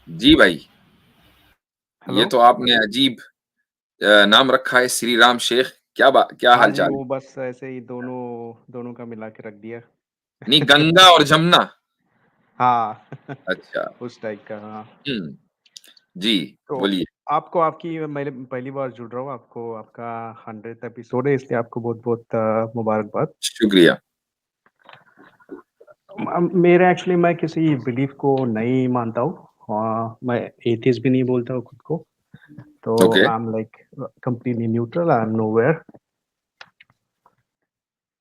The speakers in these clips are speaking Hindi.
जी भाई, हेलो। ये तो आपने अजीब नाम रखा है श्री राम शेख। क्या हाँ जी, हाल-चाल है? वो बस ऐसे ही दोनों दोनों का मिला के रख दिया। नहीं, गंगा और जमुना। हाँ, अच्छा, उस टाइप का हाँ। हुँ, जी, तो बोलिए। आपको आपकी मैं पहली बार जुड़ रहा हूँ, आपको आपका 100th एपिसोड है इसलिए आपको बहुत-बहुत मुबारकबाद। शुक्रिया। मेरा एक्चुअली मैं किसी बिलीफ को नहीं मानता हूँ। मैं एथियस्ट भी नहीं बोलता हूँ खुद को। तो okay. I am like completely neutral, I am nowhere.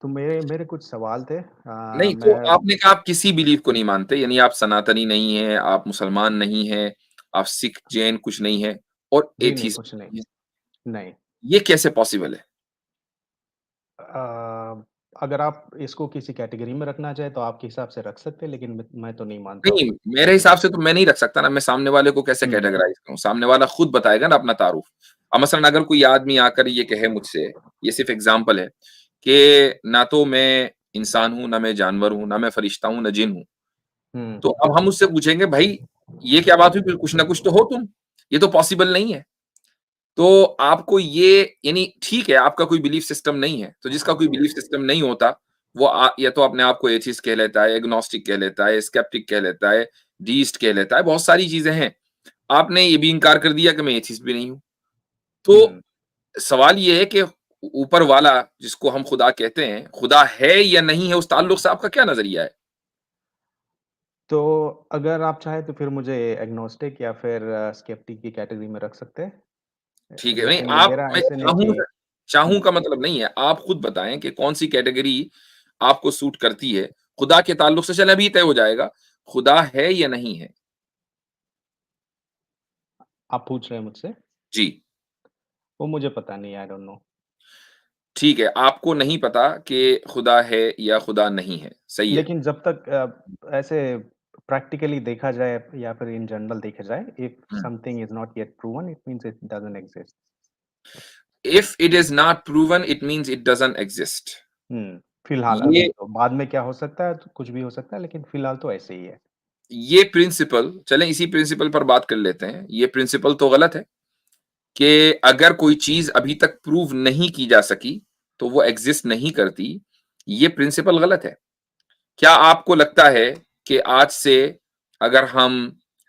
तो मेरे मेरे कुछ सवाल थे। नहीं, तो मैं आपने कहा आप किसी बिलीफ को नहीं मानते, यानी आप सनातनी नहीं हैं, आप मुसलमान नहीं हैं, आप सिख, जैन कुछ नहीं हैं और जी नहीं, एथियस्ट कुछ नहीं। हैं। नहीं। ये कैसे पॉसिबल है? अगर आप इसको किसी कैटेगरी में रखना चाहें तो आपके हिसाब से रख सकते हैं, लेकिन मैं तो नहीं मानता हूँ। नहीं, मेरे हिसाब से तो मैं नहीं रख सकता ना, मैं सामने वाले को कैसे हुँ, कैटेगराइज़ करूँ? सामने वाला खुद बताएगा ना अपना तारुफ। अब मसलन अगर कोई आदमी आकर ये कहे मुझसे, ये सिर्फ़ एग्ज़ाम्पल है, कि ना तो मैं इंसान हूँ, ना मैं जानवर हूँ, ना मैं फरिश्ता हूँ, ना जिन हूँ। हुँ। तो अब हम उससे पूछेंगे भाई ये क्या बात हुई? फिर कुछ ना कुछ तो हो तुम। ये तो पॉसिबल नहीं है। तो आपको ये यानी ठीक है, आपका कोई बिलीफ सिस्टम नहीं है, तो जिसका कोई बिलीफ सिस्टम नहीं होता, वो या तो अपने आप को एथिस्ट कह लेता है, एग्नोस्टिक कह लेता है, स्केप्टिक कह लेता है, डीइस्ट कह लेता है, बहुत सारी चीज़ें हैं। आपने ये भी इनकार कर दिया कि मैं एथिस्ट भी नहीं हूँ। तो हुँ। सवाल ये है कि ऊपर वाला जिसको हम खुदा कहते हैं, खुदा है या नहीं है, उस ताल्लुक से आपका क्या नज़रिया है? तो अगर आप चाहें तो फिर मुझे एग्नोस्टिक या फिर स्केप्टिक की कैटेगरी में रख सकते हैं। ठीक है, नहीं लेकिन आप मेरा मैं ऐसे नहीं कि चाहूँ हुँ, का मतलब नहीं है, आप खुद बताएँ कि कौन-सी कैटेगरी आपको सूट करती है? खुदा के ताल्लुक से चलें अभी तय हो जाएगा, खुदा है या नहीं है? आप पूछ रहे हैं मुझसे? जी, वो मुझे पता नहीं, आई डोंट नो। ठीक है, आपको नहीं पता कि खुदा है या खुदा नहीं है, सही है। लेकिन जब तक ऐसे प्रैक्टिकली देखा जाए या फिर इन जनरल देखा जाए, if hmm, something is not yet proven, it means it doesn't exist. If it is not proven it means it doesn't exist. Hmm, फिलहाल ये अभी तो, बाद में क्या हो सकता है तो कुछ भी हो सकता है, लेकिन फिलहाल तो ऐसे ही है। ये प्रिंसिपल चलें इसी प्रिंसिपल पर बात कर लेते हैं। ये प्रिंसिपल तो गलत है कि अगर कोई चीज़ अभी तक प्रूव नहीं की जा सकी, तो वो एक्जिस्ट नहीं करती, ये प्रिंसिपल गलत है। क्या आपको लगता है कि आज से अगर हम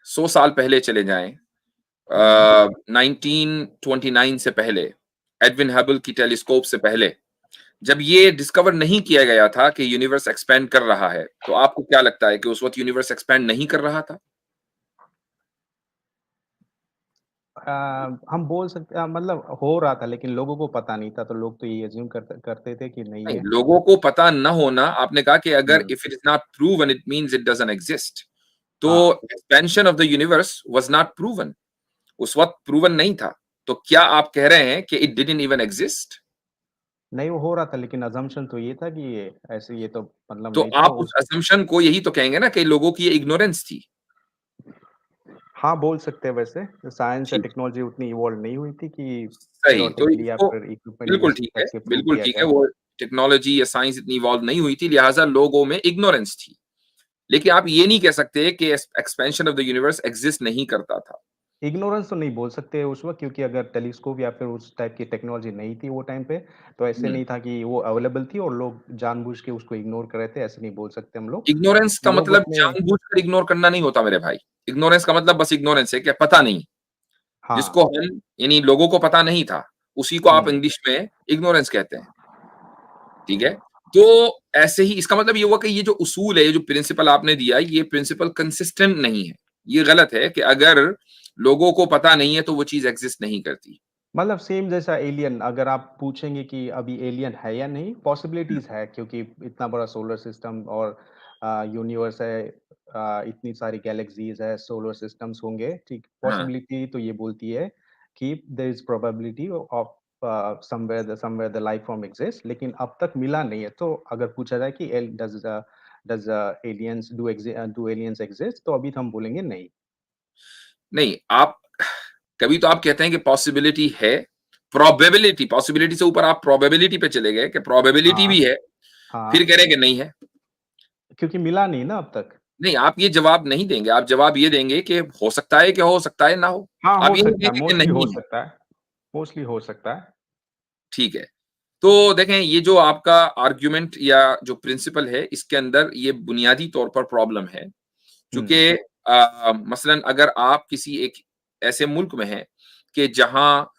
100 साल पहले चले जाएँ 1929 से पहले, एडविन हबल की टेलीस्कोप से पहले, जब ये डिस्कवर नहीं किया गया था कि यूनिवर्स एक्सपैंड कर रहा है, तो आपको क्या लगता है कि उस वक़्त यूनिवर्स एक्सपैंड नहीं कर रहा था? हम बोल सकते मतलब हो रहा था, लेकिन लोगों को पता नहीं था, तो लोग तो ये अज़्यूम करते करते थे कि नहीं नहीं, है। लोगों को पता न होना आपने कहा कि अगर hmm, if it is not proven it means it doesn't exist. तो हाँ। Expansion of the universe was not proven. उस वक़्त प्रूवन नहीं था। तो क्या आप कह रहे हैं कि इट डिडन्ट इवन एक्जिस्ट? नहीं, वो हो रहा था, लेकिन असम्पशन तो ये था कि ये ऐसे, ये तो मतलब तो नहीं था आप उस उस। असम्पशन को यही तो कहेंगे ना कि लोगों की ये इग्नोरेंस थी। हाँ, बोल सकते हैं वैसे। साइंस या ठीक, टेक्नोलॉजी उतनी इवॉल्व नहीं हुई थी कि सही। तो थ्योरेटिकली या इसको फिर इक्विपमेंट यूज़ करके प्रूव बिल्कुल किया ठीक है, जाए। वो टेक्नोलॉजी या साइंस इतनी इवॉल्व नहीं हुई थी, लिहाज़ा लोगों में इग्नोरेंस थी। लेकिन आप ये नहीं कह सकते कि expansion of the universe exist नहीं करता था। इग्नोरेंस तो नहीं बोल सकते उस वक़्त, क्योंकि अगर टेलीस्कोप या फिर उस टाइप की टेक्नोलॉजी नहीं थी वो टाइम पे, तो ऐसे हुँ। नहीं था कि वो अवेलेबल थी और लोग जानबूझ के उसको इग्नोर कर रहे थे, ऐसे नहीं बोल सकते हम लोग। इग्नोरेंस का लोग मतलब अपने जानबूझकर इग्नोर करना नहीं होता मेरे भाई। इग्नोरेंस का मतलब बस इग्नोरेंस है कि पता नहीं। हाँ, जिसको हम यानी लोगों को पता नहीं था, उसी को आप हुँ। इंग्लिश में इग्नोरेंस कहते हैं, ठीक है? तो ऐसे ही इसका मतलब ये हुआ कि ये जो उसूल है, ये जो प्रिंसिपल आपने दिया, ये प्रिंसिपल कंसिस्टेंट नहीं है। ये गलत है कि अगर लोगों को पता नहीं है, तो वो चीज़ एक्जिस्ट नहीं करती। मतलब सेम जैसा एलियन, अगर आप पूछेंगे कि अभी एलियन है या नहीं, हुँ, पॉसिबिलिटीज़ है, क्योंकि इतना बड़ा सोलर सिस्टम और यूनिवर्स है, इतनी सारी गैलेक्सीज़ है, सोलर सिस्टम्स होंगे, ठीक? हाँ। पॉसिबिलिटी तो ये बोलती है कि there is probability of somewhere the life form exist, लेकिन अब तक मिला नहीं है। तो अगर पूछा जाए कि L does aliens do aliens exist? तो अभी तो हम बोलेंगे नहीं। नहीं, आप कभी तो आप कहते हैं कि पॉसिबिलिटी है, प्रोबेबिलिटी पॉसिबिलिटी से ऊपर आप प्रोबेबिलिटी पे चले गए कि प्रोबेबिलिटी हाँ, भी है, हाँ, फिर कह रहे हैं कि नहीं है। क्योंकि मिला नहीं ना अब तक। नहीं, आप ये जवाब नहीं देंगे, आप जवाब ये देंगे कि हो सकता है कि हो सकता है ना हो। हाँ, हो आप ये नहीं सकता है, कहेंगे कि मोस्टली हो नहीं है, सकता है, मोस्टली हो सकता है। ठीक है। तो देखें ये जो आपका आर्गुमेंट या जो प्रिंसिपल है इसके अंदर ये बुनियादी तौर पर प्रॉब्लम है। हुँ, चूँकि मसलन अगर आप किसी एक ऐसे मुल्क में हैं कि जहाँ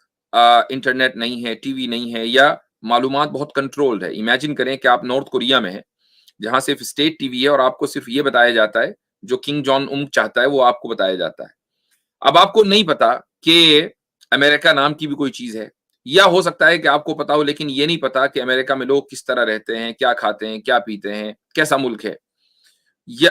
इंटरनेट नहीं है, टीवी नहीं है या मालूमात बहुत कंट्रोल्ड है। इमेजिन करें कि आप नॉर्थ कोरिया में हैं, जहाँ सिर्फ़ स्टेट टीवी है और आपको सिर्फ़ ये बताया जाता है, जो किम जोंग उन चाहता है वो आपको बताया जाता है। अब आपको नहीं पता कि अमेरिका नाम की भी कोई चीज़ है, या हो सकता है कि आपको पता हो लेकिन ये नहीं पता कि अमेरिका में लोग किस तरह रहते हैं, क्या खाते हैं, क्या पीते हैं, कैसा मुल्क है।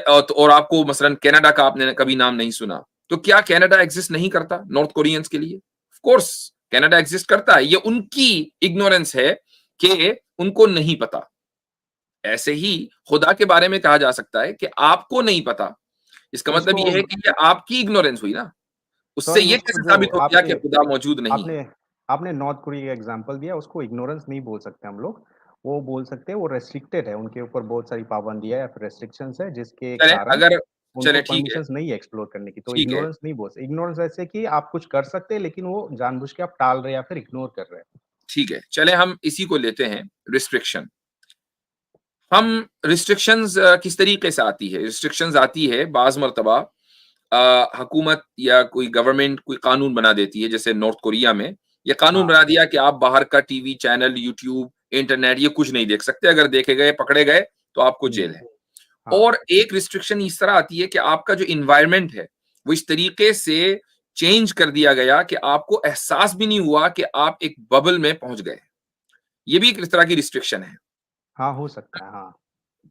और आपको मसलन कनाडा का आपने कभी नाम नहीं सुना, तो क्या कनाडा एक्ज़िस्ट नहीं करता नॉर्थ कोरियंस के लिए? ऑफ कोर्स कनाडा एक्ज़िस्ट करता है, ये उनकी इग्नोरेंस है कि उनको नहीं पता। ऐसे ही खुदा के बारे में कहा जा सकता है कि आपको नहीं पता, इसका तो मतलब इसको ये है कि ये आपकी इग्नोरेंस हुई ना। उससे सॉरी ये उसको कैसे जो साबित हो गया आपने कि खुदा मौजूद नहीं है? आपने आपने नॉर्थ कोरिया का एग्ज़ाम्पल दिया, उसको इग्नोरेंस नहीं बोल सकते हम लोग। वो बोल सकते हैं वो रेस्ट्रिक्टेड है, उनके ऊपर बहुत सारी पाबंदियाँ या फिर रेस्ट्रिक्शंस है, जिसके चलें कारण अगर उनको चलें परमिशंस नहीं है एक्सप्लोर करने की, तो ठीक है, इग्नोरेंस नहीं बोल सकते। इग्नोरेंस ऐसे कि आप कुछ कर सकते हैं, लेकिन वो जानबूझ के आप टाल रहे हैं या फिर इग्नोर कर रहे हैं। ठीक है। चलें हम इसी को लेते हैं रिस्ट्रिक्शन। हम रिस्ट्रिक्शंस किस तरीके से आती है? रिस्ट्रिक्शंस आती है बाज़ मर्तबा हुकूमत या कोई गवर्नमेंट कोई कानून बना देती है, जैसे नॉर्थ कोरिया में ये कानून हाँ, बना दिया कि आप बाहर का टीवी चैनल, यूट्यूब, इंटरनेट ये कुछ नहीं देख सकते। अगर देखे गए, पकड़े गए तो आपको जेल हुँ, है। हाँ, और एक रिस्ट्रिक्शन इस तरह आती है कि आपका जो एनवायरनमेंट है, वो इस तरीके से चेंज कर दिया गया कि आपको एहसास भी नहीं हुआ कि आप एक बबल में पहुँच गए। ये भी एक इस तरह की रिस्ट्रिक्शन है। हाँ, हो सकता है, हाँ।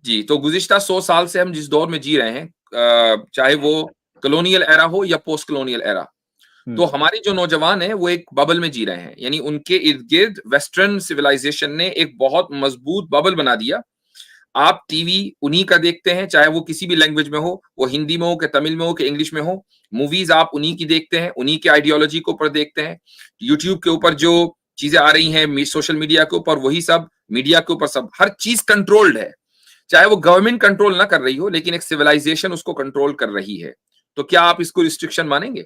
जी, तो गुज़िश्ता 100 साल से हम जिस दौर में जी रहे हैं, चाहे वो कॉलोनियल एरा हो या पोस्ट कॉलोनियल एरा, तो हुँ, हमारे जो नौजवान हैं, वो एक बबल में जी रहे हैं। यानी उनके इर्द-गिर्द वेस्टर्न सिविलाइज़ेशन ने एक बहुत मज़बूत बबल बना दिया। आप टीवी उन्हीं का देखते हैं, चाहे वो किसी भी लैंग्वेज में हो, वो हिंदी में हो, कि तमिल में हो, कि इंग्लिश में हो। मूवीज़ आप उन्हीं की देखते हैं, उन्हीं के आइडियोलॉजी के ऊपर देखते हैं। यूट्यूब के ऊपर जो चीज़ें आ रही हैं, सोशल मीडिया के ऊपर वही सब, मीडिया के ऊपर सब, हर चीज़ कंट्रोल्ड है। चाहे वो गवर्नमेंट कंट्रोल ना कर रही हो, लेकिन एक सिविलाइजेशन उसको कंट्रोल कर रही है। तो क्या आप इसको रिस्ट्रिक्शन मानेंगे?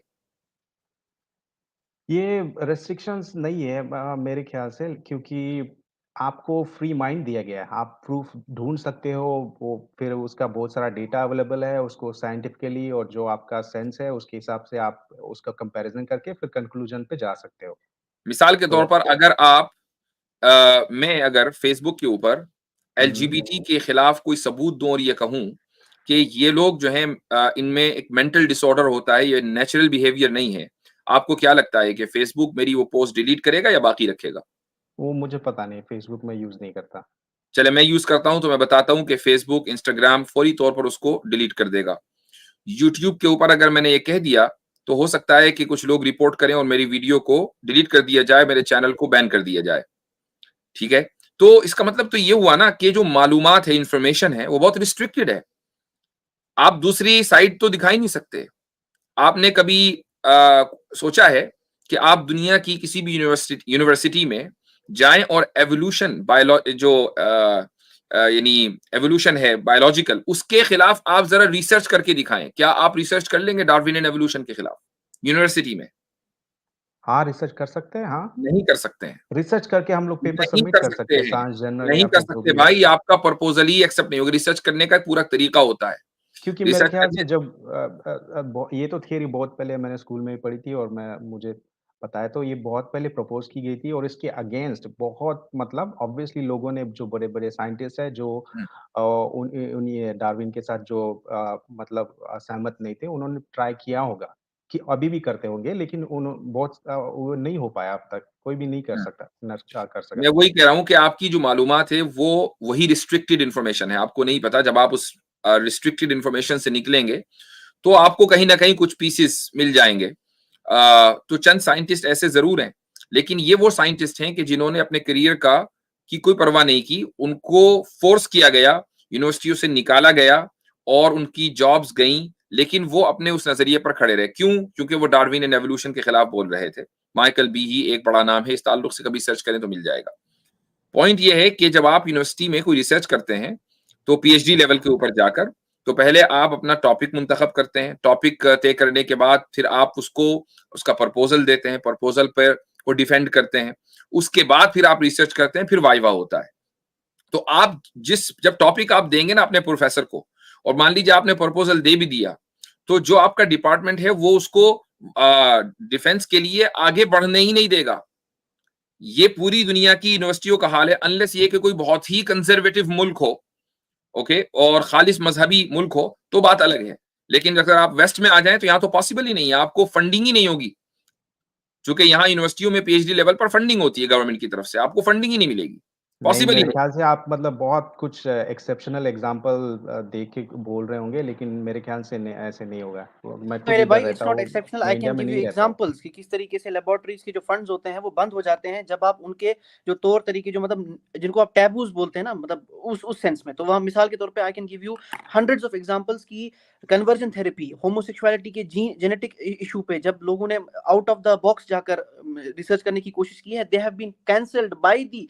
ये रिस्ट्रिक्शंस नहीं है मेरे ख़्याल से, क्योंकि आपको फ्री माइंड दिया गया है। आप प्रूफ़ ढूँढ सकते हो, वो फिर उसका बहुत सारा डेटा अवेलेबल है, उसको साइंटिफिकली और जो आपका सेंस है, उसके हिसाब से आप उसका कंपैरिज़न करके फिर कन्क्लूज़न पे जा सकते हो। मिसाल के तौर तो पर अगर आप मैं अगर फ़ेसबुक के ऊपर हुँ, एलजीबीटी के खिलाफ कोई सबूत दूँ और ये कहूँ कि ये लोग जो हैं इनमें एक मेंटल डिसऑर्डर होता है, ये नेचुरल बिहेवियर नहीं है। आपको क्या लगता है कि फ़ेसबुक मेरी वो पोस्ट डिलीट करेगा या बाकी रखेगा? वो मुझे पता नहीं, फ़ेसबुक मैं यूज़ नहीं करता। चलें मैं यूज़ करता हूँ तो मैं बताता हूँ कि फ़ेसबुक, इंस्टाग्राम फौरी तौर पर उसको डिलीट कर देगा। यूट्यूब के ऊपर अगर मैंने ये कह दिया, तो हो सकता है कि कुछ लोग रिपोर्ट करें और मेरी वीडियो को डिलीट कर दिया जाए, मेरे चैनल को बैन कर दिया जाए, ठीक है? तो इसका मतलब तो ये हुआ ना कि जो मालूमात है, इन्फॉर्मेशन है, वो बहुत रिस्ट्रिक्टेड है। आप दूसरी साइड तो दिखा ही नहीं सकते। आपने कभी सोचा है कि आप दुनिया की किसी भी यूनिवर्सिटी में जाएँ और एवोल्यूशन यानी एवोल्यूशन है बायोलॉजिकल, उसके खिलाफ आप ज़रा रिसर्च करके दिखाएँ। क्या आप रिसर्च कर लेंगे डार्विनियन एवोल्यूशन के खिलाफ? यूनिवर्सिटी में? हाँ, रिसर्च कर सकते हैं, हाँ। नहीं कर सकते हैं। रिसर्च करके हम लोग पेपर नहीं सबमिट कर कर सकते सकते हैं, हैं। साइंस जर्नल नहीं या कर फिर जो सकते भी है। भाई, आपका प्रपोज़ल ही एक्सेप्ट नहीं होगा। रिसर्च करने का एक पूरा तरीका होता है। क्योंकि मेरे रिसर्च ख़्याल करने से जब ये तो थियरी बहुत पहले मैंने स्कूल में ही पढ़ी थी और मैं मुझे पता है, तो ये बहुत पहले प्रपोज़ की गई थी और इसके अगेंस्ट बहुत मतलब ऑब्वियसली लोगों ने, जो बड़े-बड़े साइंटिस्ट हैं, जो हुँ। उन्हीं डार्विन के साथ जो मतलब सहमत नहीं थे, उन्होंने ट्राई किया होगा, कि अभी भी करते होंगे, लेकिन वो नहीं हो पाया अब तक, कोई भी नहीं कर हुँ। सकता कर सका। मैं वही कह रहा हूँ कि आपकी जो मालूमात है वो वही रिस्ट्रिक्टेड इन्फॉर्मेशन है। आपको नहीं पता जब आप उस रिस्ट्रिक्टेड इन्फॉर्मेशन से निकलेंगे, तो आपको कहीं न कहीं कुछ पीसेस मिल जाएँगे। तो चंद साइंटिस्ट ऐसे ज़रूर हैं, लेकिन ये वो साइंटिस्ट हैं कि जिन्होंने अपने करियर की कोई परवाह नहीं की। उनको फ़ोर्स किया गया, यूनिवर्सिटियों से निकाला गया और उनकी जॉब्स गईं, लेकिन वो अपने उस नज़रिए पर खड़े रहे। क्यों? क्योंकि वो डार्विन एंड एवोल्यूशन के खिलाफ बोल रहे थे। माइकल बीही एक बड़ा नाम है, इस ताल्लुक से कभी सर्च करें तो मिल जाएगा। पॉइंट ये है कि जब आप यूनिवर्सिटी में कोई रिसर्च करते हैं, तो पीएचडी लेवल के ऊपर जाकर, तो पहले आप अपना टॉपिक मुंतखब करते हैं, टॉपिक तय करने के बाद फिर आप उसको उसका प्रपोजल देते हैं, प्रपोजल पर को डिफेंड करते हैं, उसके बाद फिर आप रिसर्च करते हैं, फिर वाइवा होता है। तो आप जब टॉपिक आप देंगे ना अपने प्रोफेसर को, और मान लीजिए आपने प्रपोजल दे भी दिया, तो जो आपका डिपार्टमेंट है वो उसको डिफेंस के लिए आगे बढ़ने ही नहीं देगा। ये पूरी दुनिया की यूनिवर्सिटियों का हाल है, अनलेस ये कि कोई बहुत ही कंजर्वेटिव मुल्क हो, ओके, और खालिस मजहबी मुल्क हो, तो बात अलग है। लेकिन अगर आप वेस्ट में आ जाएं तो यहाँ तो पॉसिबल ही नहीं है, आपको फंडिंग ही नहीं होगी। चूंकि यहाँ यूनिवर्सिटियों में पीएचडी लेवल पर फंडिंग होती है गवर्नमेंट की तरफ से, आपको फंडिंग ही नहीं मिलेगी, नहीं, पॉसिबल ही मेरे नहीं। ख्याल से आप मतलब बहुत कुछ एक्सेप्शनल एग्ज़ाम्पल दे के बोल रहे होंगे, लेकिन मेरे ख्याल से ऐसे नहीं होगा। तो मैं खुद मेरे इधर भाई इट्स रहता नॉट हूँ, एक्सेप्शनल, मैं आई इंडिया कैन में गिव यू नहीं रहता हूँ। एग्जांपल्स कि किस तरीके से लेबोरेटरीज के जो फंड्स होते हैं वो बंद हो जाते हैं जब आप उनके जो तौर तरीके जो मतलब जिनको आप टैबूज बोलते हैं ना, मतलब उस सेंस में। तो वहाँ मिसाल के तौर पे I can give you hundreds of examples की कन्वर्जन थेरेपी, होमोसेक्सुअलिटी के जेनेटिक इशू पे जब लोगों ने आउट ऑफ द बॉक्स जाकर रिसर्च करने की कोशिश की है, they have been cancelled by the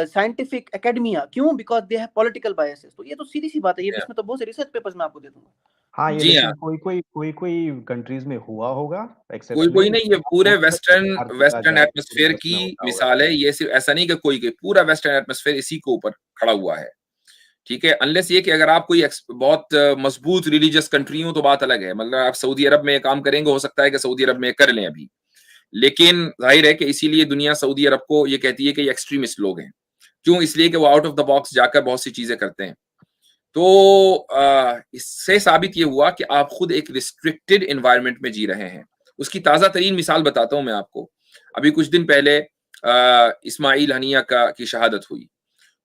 scientific academia. क्यों? Because they have political biases. तो ये तो सीधी सी बात है, ये Yeah. इसमें तो बहुत से रिसर्च पेपर्स मैं आपको दे दूंगा। हाँ, ये जी हाँ, लेकिन कोई कंट्रीज़ में हुआ होगा कोई कोई एक्सेप्शनली, नहीं, ये आप पूरे बोल सकते हैं वेस्टर्न हर जगह वेस्टर्न जाके एटमॉस्फेयर यूनिवर्स की में होता होगा। मिसाल है ये। सिर्फ ऐसा नहीं कि कोई के पूरा वेस्टर्न एटमॉस्फेयर इसी के ऊपर खड़ा हुआ है, ठीक है। अनलेस ये कि अगर आप कोई बहुत मजबूत रिलीजियस कंट्री हो तो बात अलग है, मतलब आप सऊदी अरब में काम करेंगे, हो सकता है कि सऊदी अरब में कर लें अभी, लेकिन जाहिर है कि इसीलिए दुनिया सऊदी अरब को ये कहती है कि ये एक्सट्रीमिस्ट लोग हैं। क्यों? इसलिए कि वो आउट ऑफ द बॉक्स जाकर बहुत सी चीजें करते हैं। तो इससे साबित ये हुआ कि आप खुद एक रिस्ट्रिक्टेड एनवायरनमेंट में जी रहे हैं। उसकी ताजा तरीन मिसाल बताता हूं मैं आपको। अभी कुछ दिन पहले इस्माइल हनिया की शहादत हुई।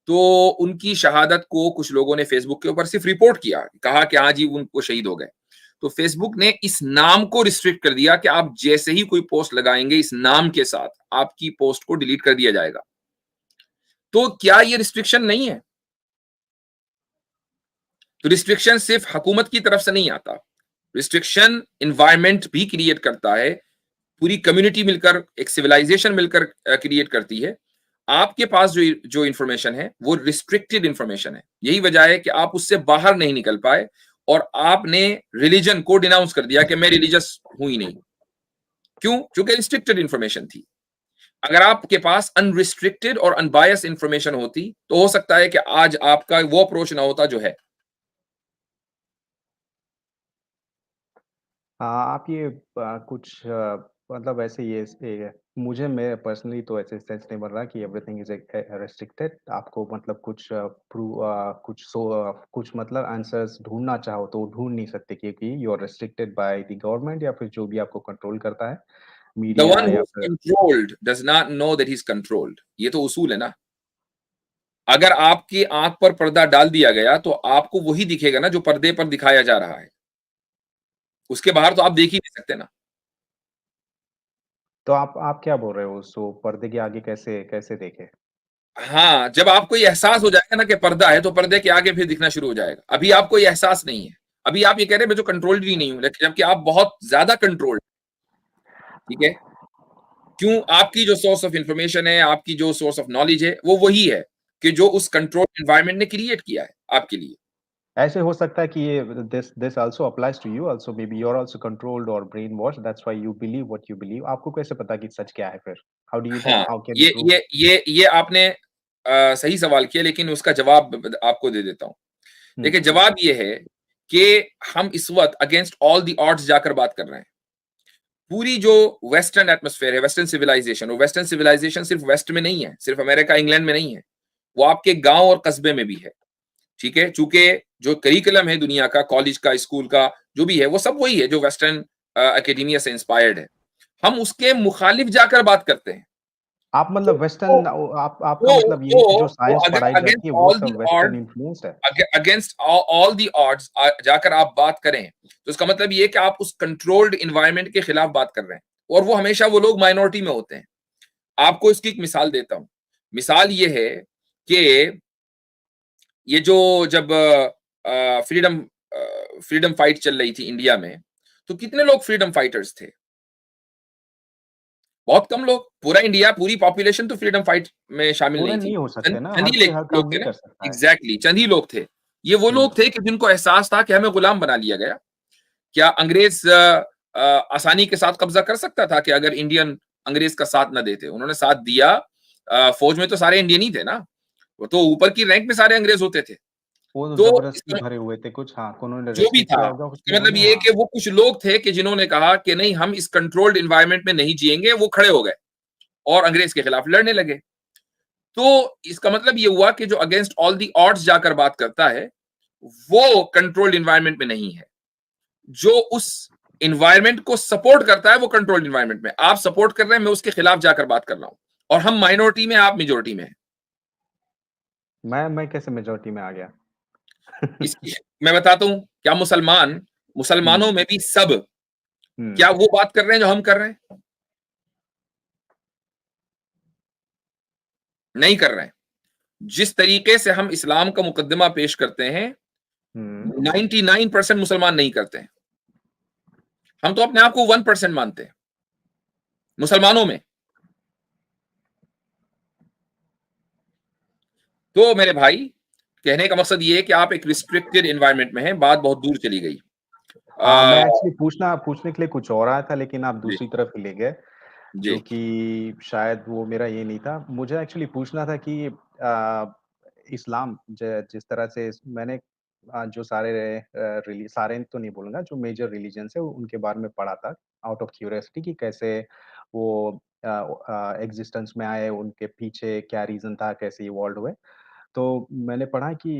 तो उनकी शहादत को कुछ लोगों ने फेसबुक के ऊपर सिर्फ रिपोर्ट किया, कहा कि हाँ जी उनको शहीद हो गए। तो फेसबुक ने इस नाम को रिस्ट्रिक्ट कर दिया कि आप जैसे ही कोई पोस्ट लगाएंगे इस नाम के साथ, आपकी पोस्ट को डिलीट कर दिया जाएगा। तो क्या ये रिस्ट्रिक्शन नहीं है? तो रिस्ट्रिक्शन सिर्फ हुकूमत की तरफ से नहीं आता, रिस्ट्रिक्शन इन्वायरमेंट भी क्रिएट करता है, पूरी कम्युनिटी मिलकर, एक सिविलाइजेशन मिलकर क्रिएट करती है। आपके पास जो इंफॉर्मेशन है वो रिस्ट्रिक्टेड इंफॉर्मेशन है, यही वजह है कि आप उससे बाहर नहीं निकल पाए और आपने रिलीजन को डिनाउंस कर दिया कि मैं रिलीजियस हूं ही नहीं। क्यों? क्योंकि रिस्ट्रिक्टेड इंफॉर्मेशन थी। अगर आपके पास अनरिस्ट्रिक्टेड और अनबायस इंफॉर्मेशन होती तो हो सकता है कि आज आपका वो अप्रोच ना होता जो है। हाँ, आप ये कुछ मतलब ऐसे मुझे मैं पर्सनली तो ऐसे सेंस नहीं बन रहा कि एवरीथिंग इज़ रिस्ट्रिक्टेड। आपको मतलब कुछ मतलब आंसर्स ढूँढना चाहो तो ढूँढ नहीं सकते, क्योंकि you are restricted by the government या फिर जो भी आपको कंट्रोल करता है, द मीडिया वन हु या इज फिर controlled does not know that he is controlled, ये तो उसूल है ना। अगर आपकी आंख पर पर्दा डाल दिया गया तो आपको वही दिखेगा ना जो पर्दे पर दिखाया जा रहा है, उसके बाहर तो आप देख ही नहीं सकते ना। तो आप क्या बोल रहे हो? सो पर्दे के आगे कैसे कैसे देखें? हाँ, जब आपको ये एहसास हो जाएगा ना कि पर्दा है, तो पर्दे के आगे फिर दिखना शुरू हो जाएगा। अभी आपको ये एहसास नहीं है, अभी आप ये कह रहे हैं मैं तो कंट्रोल्ड ही नहीं हूं, लेकिन जबकि आप बहुत ज्यादा कंट्रोल्ड, ठीक है। क्यों? आपकी जो सोर्स ऑफ इंफॉर्मेशन है, आपकी जो सोर्स ऑफ नॉलेज है, वो वही है कि जो उस कंट्रोल एनवायरनमेंट ने क्रिएट किया है आपके लिए। ऐसे हो सकता है कि ये this also applies to you also, maybe you are also controlled और brain wash, that's why you believe what you believe. आपको कैसे पता कि सच क्या है फिर? हाँ, हाउ कैन यू ये प्रूव ये इट? ये आपने सही सवाल किया, लेकिन उसका जवाब आपको दे देता हूँ। हुँ। देखिए, जवाब ये है कि हम इस वक्त अगेंस्ट ऑल द ऑड्स जाकर बात कर रहे हैं। पूरी जो वेस्टर्न एटमॉस्फेयर है, वेस्टर्न सिविलाइजेशन, वो वेस्टर्न सिविलाइजेशन सिर्फ वेस्ट में नहीं है, सिर्फ अमेरिका इंग्लैंड में नहीं है, वो आपके गांव और कस्बे में भी है, ठीक है। चूंकि जो करिकुलम है दुनिया का, कॉलेज का, स्कूल का, जो भी है, वो सब वही है जो वेस्टर्न एकेडमिया से इंस्पायर्ड है। हम उसके मुखालिफ जाकर बात करते हैं। आप तो मतलब तो वेस्टर्न आपका तो मतलब ये है कि जो तो साइंस अगर पढ़ाई जाती अगेंस्ट है वो all the sub western odd influenced है? अगेंस्ट ऑल दी ऑड्स जाकर आप बात करें, तो इसका मतलब ये है कि आप उस कंट्रोल्ड इन्वायरमेंट के खिलाफ बात कर रहे हैं, और वो हमेशा वो लोग माइनॉरिटी में होते हैं। आपको इसकी एक मिसाल देता हूं। मिसाल ये है कि ये जो जब फ्रीडम फ्रीडम फाइट चल रही थी इंडिया में, तो कितने लोग फ्रीडम फाइटर्स थे? बहुत कम लोग। पूरा इंडिया, पूरी पॉपुलेशन तो फ्रीडम फाइट में शामिल पूरे नहीं थी। नहीं हो चंद सकते ना, चंद हर ही कोई हर काम लोग थे नहीं ना। कर सकता है। एग्जैक्टली, चंद ही लोग थे। ये वो लोग थे कि जिनको एहसास था कि हमें गुलाम बना लिया गया। क्या अंग्रेज आसानी के साथ कब्जा कर सकता था कि अगर इंडियन अंग्रेज का साथ न देते? उन्होंने साथ दिया। फौज में तो सारे इंडियन ही थे ना, वो तो ऊपर की रैंक में सारे अंग्रेज होते थे। वो तो तो जबरदस्ती इसका भरे हुए थे कुछ, हाँ, उन्होंने जो भी रेस्ट्रिक्ट था, किया होगा उसका मतलब उन्होंने, ये हाँ। कि वो कुछ लोग थे कि जिन्होंने कहा कि नहीं, हम इस कंट्रोल्ड एनवायरनमेंट में नहीं जिएंगे। वो खड़े हो गए और अंग्रेज के खिलाफ लड़ने लगे। तो इसका मतलब ये हुआ कि जो अगेंस्ट ऑल दी ऑड्स जाकर बात करता है, वो कंट्रोल्ड एनवायरनमेंट में नहीं है। जो उस एनवायरनमेंट को सपोर्ट करता है, वो कंट्रोल्ड एनवायरनमेंट में। आप सपोर्ट कर रहे हैं, मैं उसके खिलाफ जाकर बात कर रहा हूं, और हम माइनॉरिटी में, आप मेजोरिटी में हैं। मैं कैसे मेजॉरिटी में आ गया? इसकी मैं बताता हूं। क्या मुसलमानों में भी सब क्या वो बात कर रहे हैं जो हम कर रहे हैं? नहीं कर रहे हैं। जिस तरीके से हम इस्लाम का मुकदमा पेश करते हैं, 99% मुसलमान नहीं करते हैं। हम तो अपने आप को 1% मानते हैं मुसलमानों में। तो मेरे भाई, कहने का मकसद ये है कि आप एक रिस्ट्रिक्टेड एनवायरनमेंट में हैं। बात बहुत दूर चली गई। हाँ, मैं एक्चुअली पूछने के लिए कुछ और आया था, लेकिन आप जी दूसरी तरफ ही ले गए, जो जी कि शायद वो मेरा ये नहीं था। मुझे एक्चुअली पूछना था कि इस्लाम जिस तरह से मैंने जो सारे तो नहीं बोलूँगा, जो मेजर रिलीजन्स है उनके बारे में पढ़ा था, आउट ऑफ क्यूरियोसिटी, कि कैसे वो एग्जिस्टेंस में आए, उनके पीछे क्या रीज़न था, कैसे इवॉल्व हुए। तो मैंने पढ़ा कि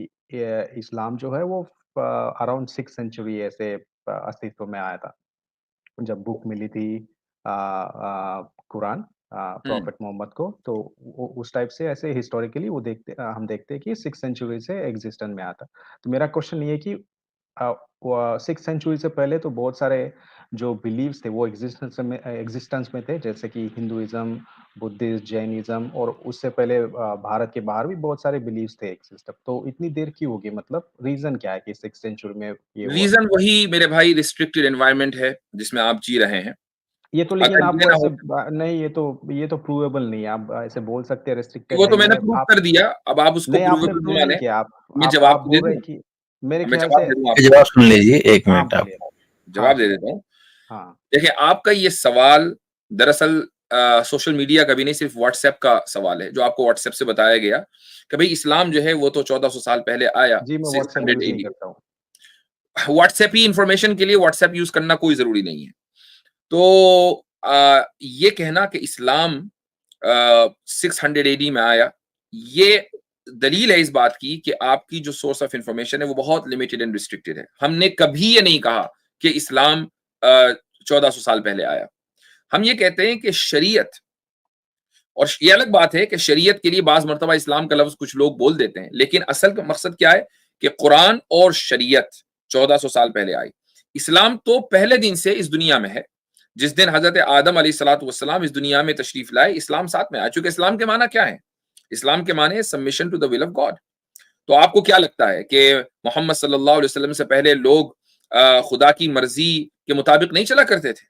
इस्लाम जो है वो अराउंड 6th सेंचुरी ऐसे अस्तित्व में आया था। जब बुक मिली थी कुरान हम्म प्रॉफेट मोहम्मद को, तो उस टाइप से ऐसे हिस्टोरिकली हम देखते हैं कि 6th सेंचुरी से एग्जिस्टेंस में आता। तो मेरा क्वेश्चन ये है कि 6th सेंचुरी से पहले तो बहुत सारे जो बिलीव्स थे वो एग्जिस्टेंस में थे, जैसे कि हिंदुइज्म, बुद्धिज्म, जैनिज्म, और उससे पहले भारत के बाहर भी बहुत सारे बिलीव्स थे एग्जिस्ट। तो इतनी देर क्यों होगी, मतलब रीजन क्या है कि 6th सेंचुरी में ये हुआ? रीजन वही मेरे भाई, रिस्ट्रिक्टेड एनवायरनमेंट है जिसमें आप जी रहे हैं। ये तो, लेकिन अगर आप ये ना ऐसे होता, नहीं, ये तो प्रूवेबल नहीं है। आप ऐसे बोल सकते हैं वो रेस्ट्रिक्टेड है, तो मैंने मैं प्रूव आप कर दिया। अब आप उसको नहीं, आपने प्रूवेबल प्रूव बना नहीं लें। किया। मैं आप जवाब दे बोल रहे दूं? हैं कि मेरे मैं ख्याल जवाब से, दे दूं आपको? जवाब सुन लीजिए, एक हाँ, मिनट आप। बोलिए। हाँ, जवाब दे देता हूं। हाँ, देखिए, आपका ये सवाल दरअसल सोशल मीडिया का भी नहीं, सिर्फ व्हाट्सएप का सवाल है, जो आपको व्हाट्सएप से बताया गया कि भाई इस्लाम जो है वो तो 1400 साल पहले आया, जी, मैं व्हाट्सएप 600 यूज़ नहीं एडी। करता हूँ। व्हाट्सएप ही इंफॉर्मेशन के लिए, व्हाट्सएप यूज करना कोई जरूरी नहीं है। तो ये कहना कि इस्लाम 600 एडी में आया, ये दलील है इस बात की कि आपकी जो सोर्स ऑफ इंफॉर्मेशन है वो बहुत लिमिटेड एंड रिस्ट्रिक्टेड है। हमने कभी ये नहीं कहा कि इस्लाम 1400 साल पहले आया। हम ये कहते हैं कि शरीयत, और ये अलग बात है कि शरीयत के लिए बाज मर्तबा इस्लाम का लफ्ज कुछ लोग बोल देते हैं, लेकिन असल का मकसद क्या है कि कुरान और शरीयत 1400 साल पहले आई। इस्लाम तो पहले दिन से इस दुनिया में है। जिस दिन हजरत आदम अलैहिस्सलाम इस दुनिया में तशरीफ लाए, इस्लाम साथ में आया। चूंकि इस्लाम के माना क्या है? इस्लाम के माने submission to the will of God. तो आपको क्या लगता है कि मोहम्मद सल्लल्लाहु अलैहि वसल्लम से पहले लोग खुदा की मर्जी के मुताबिक नहीं चला करते थे?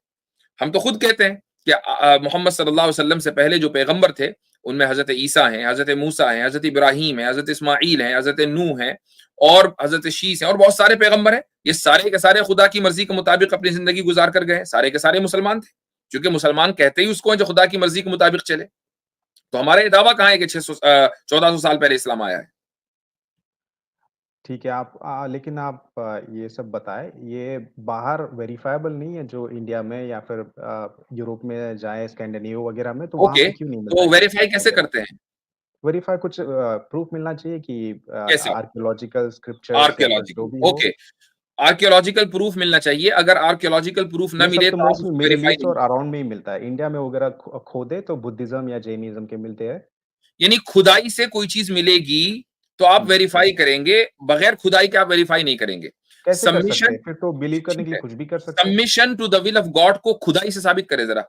हम तो खुद कहते हैं कि मोहम्मद सल्लल्लाहु अलैहि वसल्लम से पहले जो पैगंबर थे, उनमें हजरत ईसा हैं, हजरत मूसा हैं, हजरत इब्राहिम है, हजरत इस्माइल हैं, हजरत नूह हैं, और हजरत शीस हैं, और बहुत सारे पैगंबर हैं। ये सारे के सारे खुदा की मर्जी के मुताबिक अपनी जिंदगी गुजार कर गए। सारे के सारे मुसलमान थे, क्योंकि मुसलमान कहते ही उसको हैं जो खुदा की मर्जी के मुताबिक चले। तो हमारा ये दावा कहाँ है कि 1400 साल पहले इस्लाम आया है? ठीक है, आप लेकिन आप ये सब बताएँ, ये बाहर वेरिफाएबल नहीं है जो इंडिया में या फिर यूरोप में जाएँ, स्कैंडिनेविया वगैरह में, तो वहाँ ओके, पे क्यों नहीं मिलता तो ये वेरीफाई स्क्रिप्ट कैसे वगैरह? करते हैं? वेरीफाई कुछ प्रूफ मिलना चाहिए कि कैसे? आर्कियोलॉजिकल स्क्रिप्चर्स या फिर जो आर्कियोलॉजिकल, भी हो। ओके। आर्कियोलॉजिकल प्रूफ मिलना चाहिए। अगर आर्कियोलॉजिकल प्रूफ ना ये सब मिले तो तो आप मोस्टली उसको मिडल वेरीफाई ईस्ट नहीं। और अराउंड में ही मिलता है। इंडिया में वगैरह खोदे तो बुद्धिज्म या जैनिज्म के मिलते हैं। यानी खुदाई से कोई चीज मिलेगी तो आप हुँ। वेरीफाई करेंगे, बगैर खुदाई के आप वेरीफाई नहीं करेंगे। कैसे कर सकते सबमिशन, हैं? फिर तो बिलीव करने ठीक के लिए है, कुछ भी कर सकते हैं। Submission to the will of God को खुदाई से साबित करे जरा।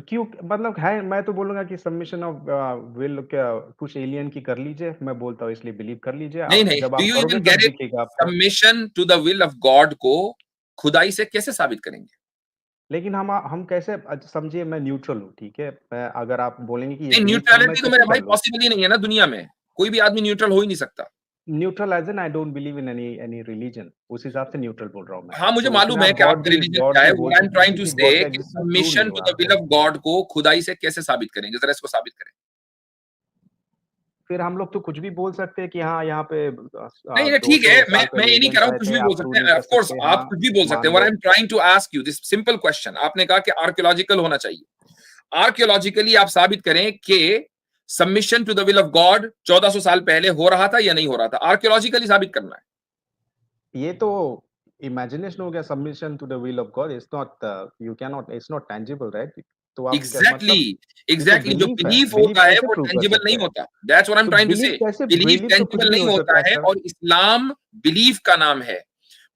क्यों, मतलब है, मैं तो बोलूँगा कि सबमिशन ऑफ विल क्या कुछ एलियन की कर लीजिए, मैं बोलता हूँ इसलिए बिलीव कर लीजिए। नहीं आप नहीं, जब डू आप यू करोगे इवन तब गेट इट? दिखेगा आपको। Submission to the will of God को खुदाई से कैसे साबित करेंगे? लेकिन हम कैसे समझिए, मैं न्यूट्रल हूँ, ठीक है? मैं, अगर आप बोलेंगे कि ये नहीं, बिलीव करो, मैं न्यूट्रलिटी तो कैसे मेरे कर भाई लूँ? पॉसिबल ही नहीं है ना दुनिया में। कोई भी आदमी न्यूट्रल हो ही नहीं सकता। Neutral as in I don't believe in any religion, उस हिसाब से न्यूट्रल बोल रहा हूँ मैं। हाँ, मुझे तो मालूम उसमें है आप कि आपका रिलीजन क्या है। What I am trying to say God का कि एग्जिस्टेंस प्रूव नहीं सबमिशन टू हुआ द विल आपको। ऑफ गॉड को खुदाई से कैसे साबित करेंगे? ज़रा इसको साबित करें। फिर हम लोग तो कुछ भी बोल सकते हैं कि हाँ, यहाँ पे नहीं, नहीं, ठीक 200 है। मैं साल पहले ये नहीं कह एलियंस रहा हूँ आए कुछ थे, भी बोल आप प्रूव सकते नहीं हैं। कर ऑफ कोर्स सकते, आप हाँ, कुछ भी बोल सकते मान हैं। व्हाट लो। I am trying to ask you this simple question. आपने कहा कि आर्कियोलॉजिकल होना चाहिए। आर्कियोलॉजिकली आप साबित करें कि submission to the will of God 1400 साल पहले हो रहा था या नहीं हो रहा था। आर्कियोलॉजिकली साबित करना है। ये तो इमेजिनेशन हो गया, submission to the will of God, it's not you can not, it's not tangible, right? तो आप एग्जैक्टली, मतलब ये तो एग्जैक्टली जो बिलीफ है, बिलीफ बिलीफ होता है कैसे वो प्रूव कर टेंजिबल सकते नहीं हैं? होता। दैट्स व्हाट आई एम तो ट्राइंग टू बिलीफ से। कैसे, बिलीफ बिलीफ तो कुछ टेंजिबल भी नहीं हो होता सकता है है सर। और इस्लाम बिलीफ का नाम है।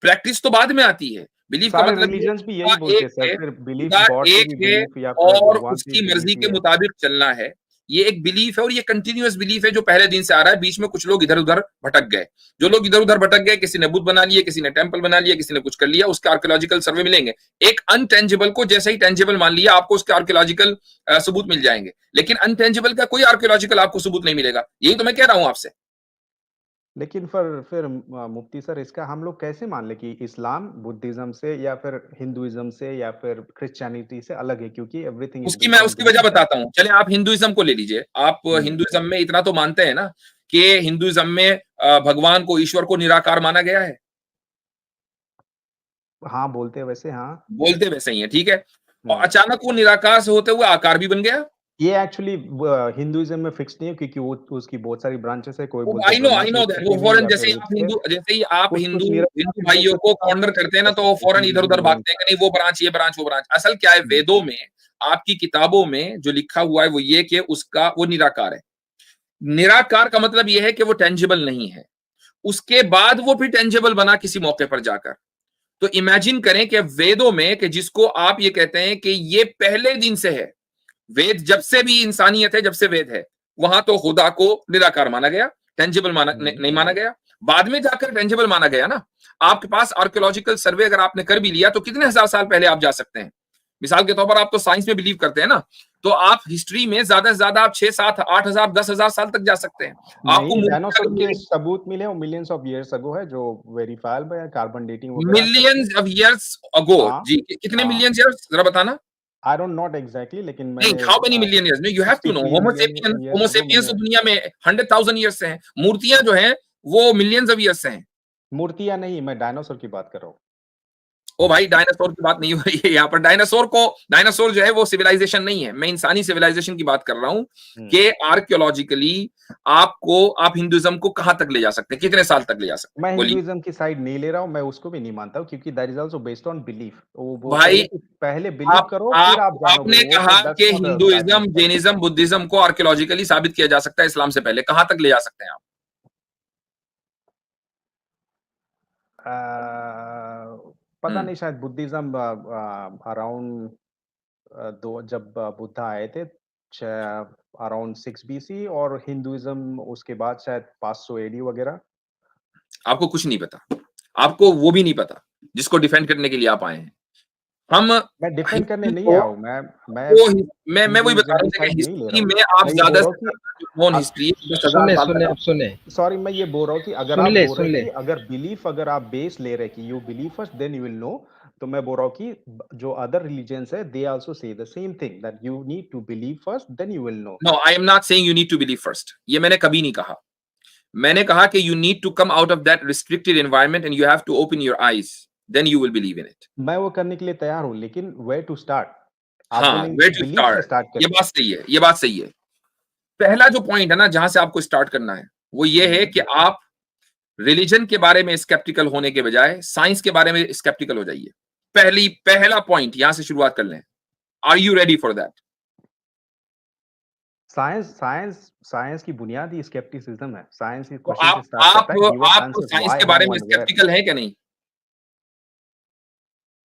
प्रैक्टिस तो बाद में आती है। बिलीफ का सारे मतलब ये रिलीजन्स भी यही खुदा बोलते हैं एक सर, है, फिर बिलीफ खुदा गॉड पे एक भी है बिलीफ या फिर और भगवान पे उसकी मर्जी बिलीफ ही के है। मुताबिक चलना है। ये एक बिलीफ है और ये कंटिन्यूअस बिलीफ है जो पहले दिन से आ रहा है। बीच में कुछ लोग इधर-उधर भटक गए। जो लोग इधर-उधर भटक गए, किसी ने बुत बना लिए, किसी ने टेंपल बना लिया, किसी ने कुछ कर लिया, उसके आर्कियोलॉजिकल सर्वे मिलेंगे। एक अनटेंजिबल को जैसे ही टेंजिबल मान लिया, आपको उसके आर्कियोलॉजिकल सबूत मिल जाएंगे। लेकिन अनटेंजिबल का कोई आर्कियोलॉजिकल आपको सबूत नहीं मिलेगा। यही तो मैं कह रहा हूं आपसे। लेकिन फिर मुफ्ती सर, इसका हम लोग कैसे मान ले कि इस्लाम बुद्धिज्म से या फिर हिंदुइज्म से या फिर क्रिश्चियनिटी से अलग है, क्योंकि एवरीथिंग इज उसकी मैं बेस्ड ऑन उसकी वजह बिलीफ, राइट? बताता हूँ। चलिए आप हिंदुइज्म को ले लीजिए। आप हिंदुइज्म में इतना तो मानते हैं ना कि हिंदुइज्म में भगवान को, ईश्वर को निराकार माना गया है। हाँ, बोलते हैं वैसे, हाँ। बोलते वैसे ही है, ठीक है। और हम्म। अचानक वो निराकार से होते हुए आकार भी बन गया। ये एक्चुअली हिंदुइज्म में फिक्स नहीं है, क्योंकि वो उसकी बहुत सारी ब्रांचेस है, कोई बोलते आई हैं नो, ब्रह्मा आई से नो दैट। उत्पत्ति वो हुई फौरन या फिर उससे जैसे ही आप कुछ हिंदू हिंदू मिराकल भाइयों को जैसे कॉर्नर करते हैं ना, तो वो फौरन इधर उधर भागते हैं कि नहीं वो ब्रांच, ये ब्रांच, वो ब्रांच। असल क्या है, वेदों में, आपकी किताबों में जो लिखा हुआ है वो ये कि उसका वो निराकार है। निराकार का मतलब ये है कि वो टेंजिबल नहीं है। उसके बाद वो फिर टेंजिबल बना किसी मौके पर जाकर। तो इमेजिन करें कि वेदों में, कि जिसको आप ये कहते हैं कि ये पहले दिन से है, वेद जब से भी इंसानियत है, जब से वेद है, वहां तो खुदा को निराकार माना गया, टेंजिबल नहीं माना गया। बाद में जाकर टेंजिबल माना गया ना। आपके पास आर्कियोलॉजिकल सर्वे अगर आपने कर भी लिया तो कितने हजार साल पहले आप जा सकते हैं। मिसाल के तौर पर आप तो साइंस में बिलीव करते हैं ना, तो आप हिस्ट्री में ज्यादा से ज्यादा आप 6, 7, 8,000, 10,000 साल तक जा सकते हैं। आपको नहीं, डायनासोर के सबूत मिले, वो मिलियंस ऑफ ईयर्स अगो है, जो वेरीफाइबल है, कार्बन डेटिंग वगैरह सब मिलियंस ऑफ ईयर्स अगो। हाँ, जी, कितने हाँ। मिलियंस ईयर्स जरा बताना। आई डोंट नॉट एग्जैक्टली, लेकिन नहीं, मैंने how many million years? You have to know. 63 million homo years ago sapiens तो मैंने। दुनिया में 100,000 ईयर्स से हैं। मूर्तियां जो हैं वो मिलियंस ऑफ ईयर्स से हैं। मूर्तियां नहीं, मैं डायनासोर की बात कर रहा हूँ। ओ भाई, डायनासोर की बात नहीं हो रही है यहाँ पर। डायनासोर जो है वो सिविलाइजेशन नहीं है। मैं इंसानी सिविलाइजेशन की बात कर रहा हूँ कि आर्कियोलॉजिकली आप हिंदुइज्म को कहां तक ले जा सकते हैं, कितने साल तक ले जा सकते मैं हैं, बोलिए। हिंदुइज्म की साइड नहीं ले रहा हूँ, मैं उसको भी नहीं मानता हूँ, क्योंकि that is also based on belief. वो भाई, कहते कि पहले बिलीव करो फिर आप जानोगे, आपने वो कहा तो दैट्स कि not a Hinduism, mathematical. Jainism, Buddhism को आर्कियोलॉजिकली साबित किया जा सकता है इस्लाम से पहले। कहां तक ले जा सकते हैं आप? पता नहीं, शायद बुद्धिज्म अराउंड दो जब बुद्धा आए थे अराउंड 6 बीसी, और हिंदुइज्म उसके बाद शायद 500 एडी वगैरह। आपको कुछ नहीं पता। आपको वो भी नहीं पता जिसको डिफेंड करने के लिए आप आए हैं। हम मैं डिफेंड करने हिस्ट्री नहीं को आया हूँ, मैं वो मैं वही बता हिंदुइज्म रहा हूँ की कि साइड नहीं ले रहा हिस्ट्री हूँ। में आप मैं ये ज्यादा बोल रहा से हूँ कि ज्यादा जो नॉन अब हिस्ट्री है 10,000 सुने साल सुने तक। अब सुने सॉरी, मैं ये बोल रहा हूँ कि अगर सुन आप ले बोल सुन रहे ले हैं कि अगर बिलीफ, अगर आप बेस ले रहे हैं कि you believe first then you will know, तो मैं बोल रहा हूँ कि जो अदर रिलीजन्स है they also say the same thing, that you need to believe first then you will know. No, I am not saying you need to believe first. ये मैंने कभी नहीं कहा। मैंने कहा कि you need to come out of that restricted environment and you have to open your eyes, then you will believe in it. मैं वो करने के लिए तैयार हूँ, लेकिन वेयर टू स्टार्ट? आप हाँ, बोलेंगे वेयर कि टू बिलीफ से स्टार्ट, स्टार्ट ये करिए। बात सही है, ये बात सही है। पहला जो पॉइंट है ना जहां से आपको स्टार्ट करना है वो ये है कि आप रिलीजन के बारे में स्केप्टिकल होने के बजाय साइंस के बारे में स्केप्टिकल हो जाइए। पहला पॉइंट यहां से शुरुआत कर लें। Are you ready for that? Science की बुनियाद ही स्केप्टिसिज्म है। साइंस ही तो क्वेश्चन से आप स्टार्ट करता है, गिव अस आप आंसर्स, साइंस व्हाई, के बारे हाउ में एंड वेयर। स्केप्टिकल है क्या नहीं?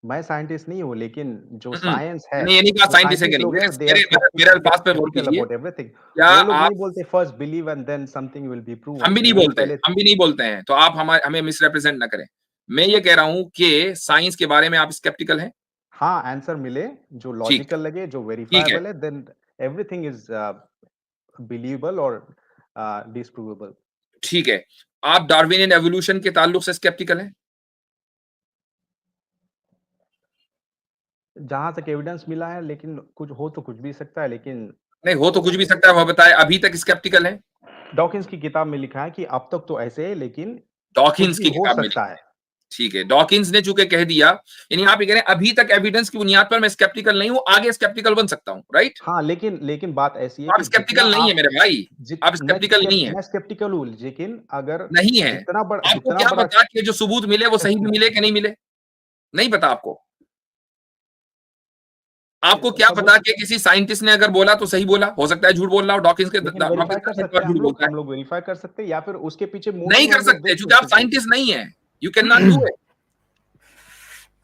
मैं साइंटिस्ट नहीं हूँ, लेकिन जो हम्म, साइंस है, मैंने ये नहीं कहा जो साइंटिस्ट है साइंटिस्ट क्या नहीं। लोग हैं, दे आर मेरे अल्फाज पे गौर स्केप्टिकल कीजिए। About everything. क्या वो लोग आप नहीं बोलते first believe and then something will be proven. हम भी नहीं वो बोलते, पहले हम भी नहीं बोलते हैं। तो आप हमें मिसरिप्रेजेंट ना करें। मैं ये कह रहा हूं कि साइंस के बारे में आप स्केप्टिकल हैं। हाँ, आंसर मिले जो ठीक लॉजिकल लगे, जो ठीक है, वेरीफाइबल है, देन एवरीथिंग इज बिलीवेबल और डिस्प्रूवेबल। ठीक है। आप डार्विनियन एवोल्यूशन के ताल्लुक से स्केप्टिकल हैं? जहां तक एविडेंस मिला है, लेकिन कुछ भी सकता है, लेकिन नहीं हो तो कुछ भी सकता है, वो बताए अभी तक स्केप्टिकल हैं? डॉकिंस की किताब में लिखा है कि अब तक तो ऐसे है, लेकिन कुछ डॉकिंस भी की हो किताब में सकता है। ठीक है, डॉकिंस ने चूंकि कह दिया, यानी आप ये कह रहे हैं अभी तक एविडेंस की बुनियाद पर मैं स्केप्टिकल नहीं हूं, आगे स्केप्टिकल बन सकता हूं, राइट? हाँ, लेकिन बात ऐसी है आप कि जितना स्केप्टिकल नहीं है आप मेरे भाई, आप स्केप्टिकल नहीं है। मैं स्केप्टिकल हूँ, लेकिन अगर नहीं है। जितना आपको क्या बड़ा पता कि जो सबूत मिले वो सही भी मिले कि नहीं मिले? नहीं पता आपको। आपको क्या सबूत पता कि किसी साइंटिस्ट ने अगर बोला तो सही बोला, हो सकता है झूठ बोल रहा हो। डॉकिंस के लेकिन वेरीफाई कर सकते हैं झूठ बोलता है। हम लोग वेरीफाई कर सकते हैं, या फिर उसके पीछे नहीं मोटिव कर हम लोग सकते देख क्योंकि आप सकते हैं। साइंटिस्ट नहीं है। You can not do it.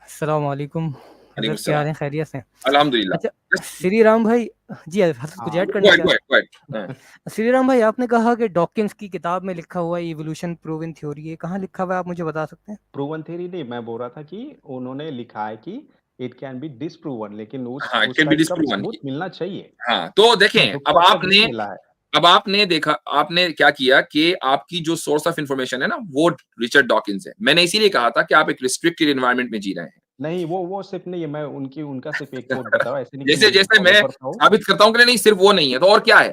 अस्सलाम वालेकुम हज़रत, क्या हाल है, खैरियत से? अल्हम्दुलिल्लाह। अच्छा, श्री राम भाई जी, हज़रत कुछ ऐड करना क्या? श्री राम भाई, आपने कहा कि डॉकिंस की किताब में लिखा हुआ है इवोल्यूशन प्रूवन थ्योरी है, कहाँ लिखा हुआ है, आप मुझे बता सकते हैं? प्रूवन थ्योरी नहीं, मैं बोल रहा था कि उन्होंने लिखा है कि इट कैन बी डिसप्रूवन, लेकिन हाँ, इट उस कैन बी टाइप का डिसप्रूवन। सबूत मिलना चाहिए, हाँ, तो देखें जो अब अब तक नहीं मिला है। आपने देखा, आपने क्या किया कि आपकी जो सोर्स ऑफ इंफॉर्मेशन है ना, वो रिचर्ड डॉकिंस है। मैंने इसीलिए कहा था कि आप एक रिस्ट्रिक्टेड एनवायरनमेंट में जी रहे हैं। नहीं, वो सिर्फ नहीं है, मैं उनका सिर्फ एक कोट बता रहा हूँ, ऐसे नहीं कि जैसे मैं मैं फॉलो करता हूँ। साबित करता हूँ कि नहीं, सिर्फ वो नहीं है, तो और क्या है?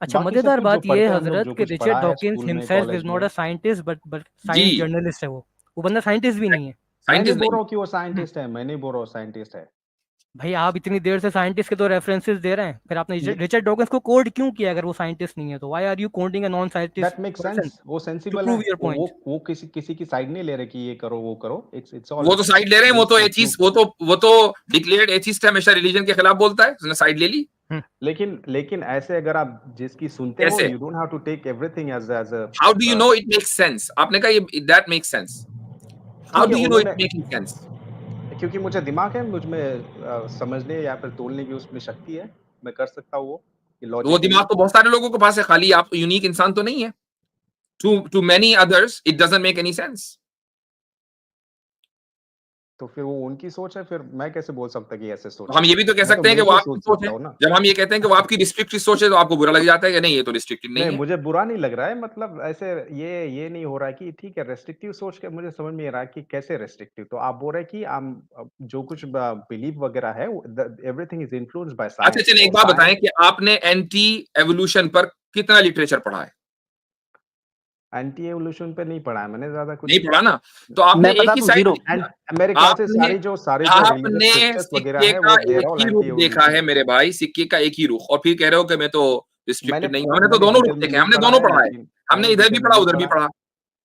अच्छा, बाकी सब मजेदार कुछ जो बात ये पढ़ते है हैं हम लोग, हज़रत जो कि कुछ रिचर्ड पढ़ा है डॉकिंस स्कूल में, हिमसेल्फ कॉलेज इज नॉट में। अ साइंटिस्ट बट जी, साइंस जर्नलिस्ट है वो बंदा साइंटिस्ट भी नहीं है। मैं नहीं साइंटिस्ट बोल नहीं। रहा हूँ कि वो साइंटिस्ट है, मैं नहीं बोल रहा हूँ साइंटिस्ट है। भाई, आप इतनी देर से साइंटिस्ट के तो रेफरेंसेस दे रहे हैं, फिर आपने ले रिचर्ड डॉकिंस को कोड क्यों किया अगर वो साइंटिस्ट नहीं है तो? Why are you coding a non scientist that make person sense, वो टू सेंसिबल है। Prove your point? वो किसी की साइड नहीं ले रहे कि ये करो वो करो, इट्स ऑल वो तो साइड ले रहे हैं, वो तो एथीस्ट, वो तो डिक्लेयर्ड एथीस्ट है, हमेशा रिलीजन के खिलाफ बोलता है, उसने साइड ले ली। लेकिन ऐसे अगर आप जिसकी सुनते हो, कैसे? You don't have to take everything as how do you know it makes sense? आपने कहा ये दैट मेक्स सेंस। हाउ ठीक है, डू यू नो इट उन्होंने, मेकिंग सेंस? क्योंकि मुझे दिमाग है, मुझ में समझने या फिर तोलने की उसमें शक्ति है, मैं कर सकता हूँ वो वो लॉजिकली। दिमाग तो बहुत सारे लोगों के पास है, खाली आप यूनिक इंसान तो नहीं है। Too many others it doesn't make any sense. तो फिर वो उनकी सोच है, फिर मैं कैसे बोल सकता कि ऐसे सोच हम है? ये भी तो कह मैं तो सकते हैं कि मेरे वो लिए आपकी सोच सोच सकता है। हूँ ना। जब हम ये कहते हैं कि वो आपकी रिस्ट्रिक्टेड सोच है, तो आपको बुरा लग जाता है कि नहीं, ये तो रिस्ट्रिक्टेड नहीं नहीं, है। मुझे बुरा नहीं लग रहा है, मतलब ऐसे ये नहीं हो रहा है कि ठीक है रेस्ट्रिक्टिव सोच के, मुझे समझ में आ रहा है कि कैसे रेस्ट्रिक्टिव। तो आप बोल रहे हैं कि जो कुछ बिलीव वगैरह है, एवरीथिंग इज इन्फ्लुएंस्ड बाय अच्छा, साइंस, चलिए एक और बात बताएं साइंस कि आपने एंटी एवोल्यूशन पर कितना लिटरेचर पढ़ा है? एंटी एवोल्यूशन पे नहीं पढ़ा है मैंने ज्यादा कुछ। नहीं पढ़ा ना, तो आपने मैं बता एक ही दूं, साइड जीरो। मेरे ख्याल से आपने सारे जो रिलीजियस आपने स्क्रिप्चर्स वगैरह सिक्के है, का वो देयर एक ऑल ही एंटी रुख देखा एवोल्यूशन है मेरे भाई, सिक्के का एक ही रुख, और फिर कह रहे हो कि मैं तो रिस्ट्रिक्टेड नहीं हूं। हमने तो मैंने दोनों रुख डिटेल में देखे हैं, नहीं हमने पढ़ा दोनों है, पढ़ा है। लेकिन हमने मैंने इधर भी डिटेल में पढ़ा, नहीं उधर भी पढ़ा। पढ़ा।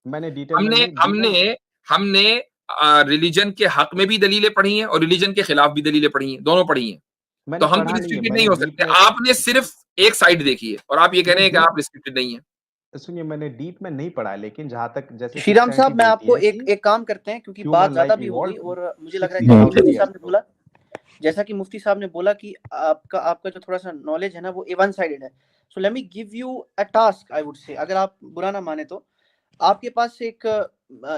मैंने डिटेल में हमने नहीं हमने हमने रिलीजन के हक में भी दलीलें पढ़ी हैं और रिलीजन के खिलाफ भी दलीलें पढ़ी हैं, दोनों पढ़ी हैं। तो मैंने हम तो पढ़ा नहीं है, रिस्ट्रिक्टेड मैंने नहीं हो डीप सकते। में आपने सिर्फ एक साइड देखी है और आप ये कह रहे मैंने हैं कि डीप आप रिस्ट्रिक्टेड नहीं है। सुनिए, मैंने डीप में नहीं पढ़ा है, लेकिन जहाँ तक जैसे श्रीराम क्रिश्चियनिटी साहब, मैं बोलती आपको है एक कि एक काम करते हैं, क्योंकि बात ह्यूमन ज्यादा लाइफ भी हो गई इवॉल्व और मुझे लग रहा है 60,000 मुफ्ती साहब ईयर्स ने अगो। बोला, जैसा कि मुफ्ती साहब ने बोला कि आपका जो थोड़ा सा नॉलेज है ना, वो वन साइडेड है। So let me give you a task, I would say, अगर आप बुरा ना माने तो। आपके पास एक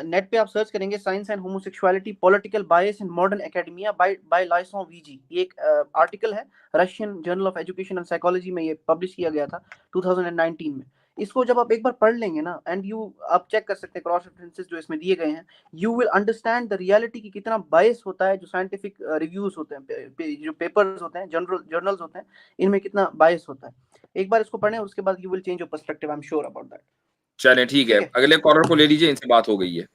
नेट पे आप सर्च करेंगे science and homosexuality political bias in modern academia by Lysov VG. ये एक आर्टिकल है, Russian journal of education and psychology में ये पब्लिश किया गया था 2019 में। इसको जब आप एक बार पढ़ लेंगे ना, एंड आप चेक कर सकते हैं क्रॉस रेफरेंसेस जो इसमें दिए गए हैं, you will understand the reality कि कितना बायस होता है जो साइंटिफिक रिव्यूज होते हैं, जो पेपर्स होते हैं, जर्नल्स होते हैं, इनमें कितना बायस होता है। एक बार इसको पढ़ें, उसके बाद you will change your perspective, I am sure about that. चलें ठीक है, ठीक है। अगले कॉलर को ले लीजिए, इनसे बात हो गई है।